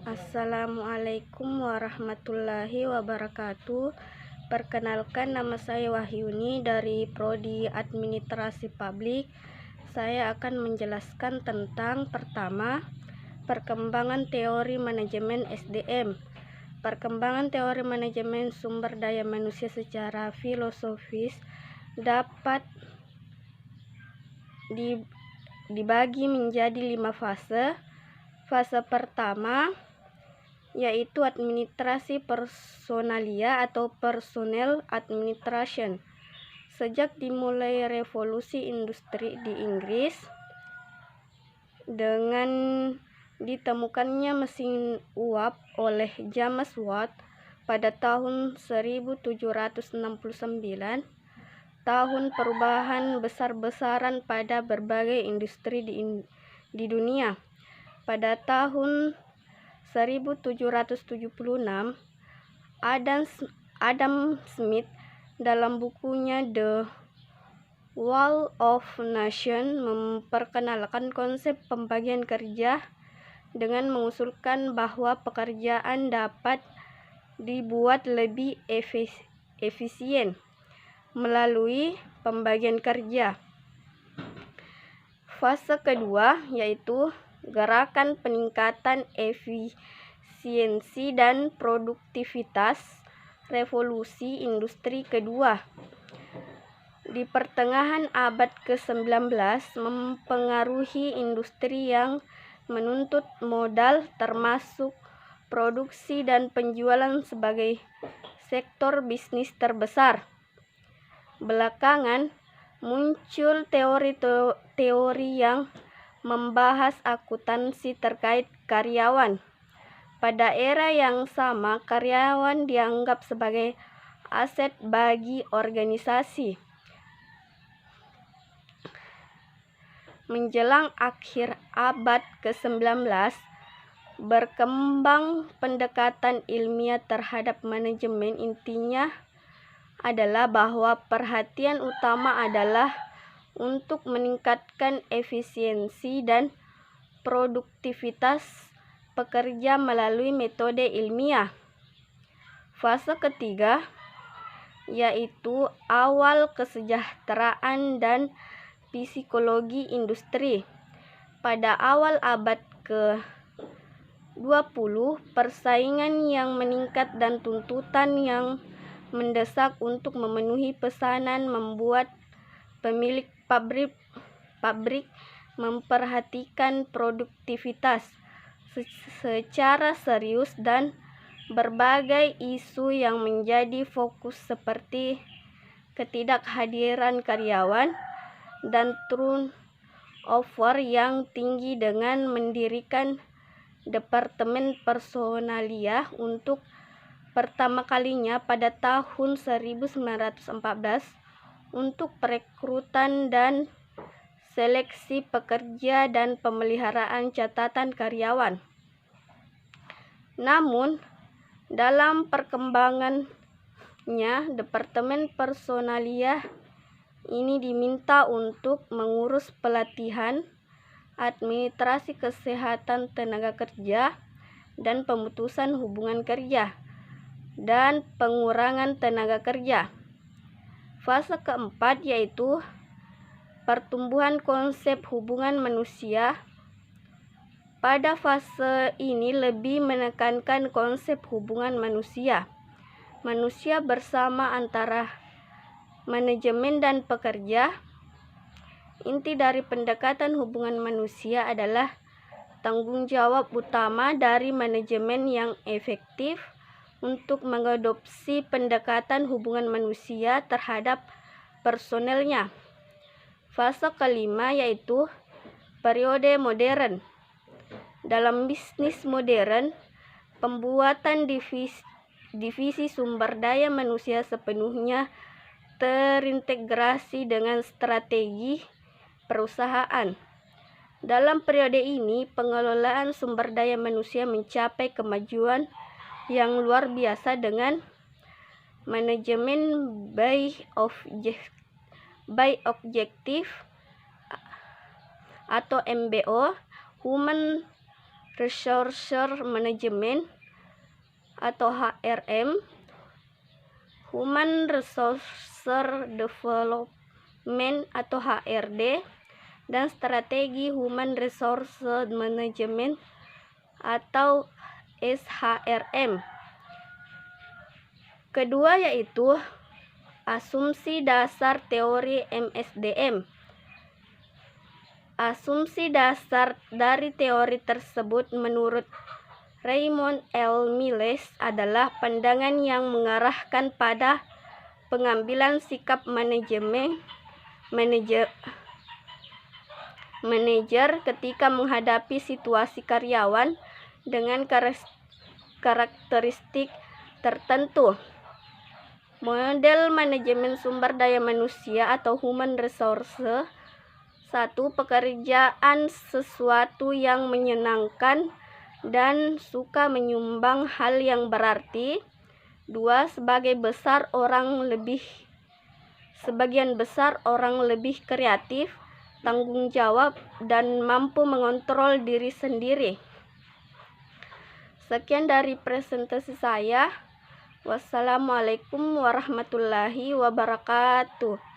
Assalamualaikum warahmatullahi wabarakatuh. Perkenalkan, nama saya Wahyuni dari Prodi Administrasi Publik. Saya akan menjelaskan tentang pertama, perkembangan teori manajemen SDM. Perkembangan teori manajemen sumber daya manusia secara filosofis dapat dibagi menjadi 5 fase. Fase pertama yaitu administrasi personalia atau personnel administration. Sejak dimulai revolusi industri di Inggris dengan ditemukannya mesin uap oleh James Watt pada tahun 1769, tahun perubahan besar-besaran pada berbagai industri di dunia. Pada tahun 1776, Adam Smith dalam bukunya The Wall of Nations memperkenalkan konsep pembagian kerja dengan mengusulkan bahwa pekerjaan dapat dibuat lebih efisien melalui pembagian kerja. Fase kedua yaitu gerakan peningkatan efisiensi dan produktivitas revolusi industri kedua. Di pertengahan abad ke-19 mempengaruhi industri yang menuntut modal termasuk produksi dan penjualan sebagai sektor bisnis terbesar. Belakangan muncul teori yang membahas akuntansi terkait karyawan. Pada era yang sama, karyawan dianggap sebagai aset bagi organisasi. Menjelang akhir abad ke-19, berkembang pendekatan ilmiah terhadap manajemen. Intinya adalah bahwa perhatian utama adalah untuk meningkatkan efisiensi dan produktivitas pekerja melalui metode ilmiah. Fase ketiga yaitu awal kesejahteraan dan psikologi industri. Pada awal abad ke-20, persaingan yang meningkat dan tuntutan yang mendesak untuk memenuhi pesanan membuat pemilik pabrik memperhatikan produktivitas secara serius, dan berbagai isu yang menjadi fokus seperti ketidakhadiran karyawan dan turnover yang tinggi dengan mendirikan departemen personalia untuk pertama kalinya pada tahun 1914 untuk perekrutan dan seleksi pekerja dan pemeliharaan catatan karyawan. Namun, dalam perkembangannya, departemen personalia ini diminta untuk mengurus pelatihan, administrasi kesehatan tenaga kerja, dan pemutusan hubungan kerja, dan pengurangan tenaga kerja. Fase keempat yaitu pertumbuhan konsep hubungan manusia. Pada fase ini lebih menekankan konsep hubungan manusia bersama antara manajemen dan pekerja. Inti dari pendekatan hubungan manusia adalah tanggung jawab utama dari manajemen yang efektif untuk mengadopsi pendekatan hubungan manusia terhadap personelnya. Fase kelima yaitu periode modern. Dalam bisnis modern, pembuatan divisi sumber daya manusia sepenuhnya terintegrasi dengan strategi perusahaan. Dalam periode ini, pengelolaan sumber daya manusia mencapai kemajuan yang luar biasa dengan manajemen by objective atau MBO, human Resource Management atau HRM, Human Resource Development atau HRD, dan strategi Human Resource Management atau SHRM. Kedua yaitu asumsi dasar teori MSDM. Asumsi dasar dari teori tersebut menurut Raymond L. Miles adalah pandangan yang mengarahkan pada pengambilan sikap manajer ketika menghadapi situasi karyawan dengan karakteristik tertentu. Model manajemen sumber daya manusia atau human resource: 1. Pekerjaan sesuatu yang menyenangkan dan suka menyumbang hal yang berarti. 2. Sebagian besar orang lebih kreatif, tanggung jawab, dan mampu mengontrol diri sendiri. Sekian dari presentasi saya. Wassalamualaikum warahmatullahi wabarakatuh.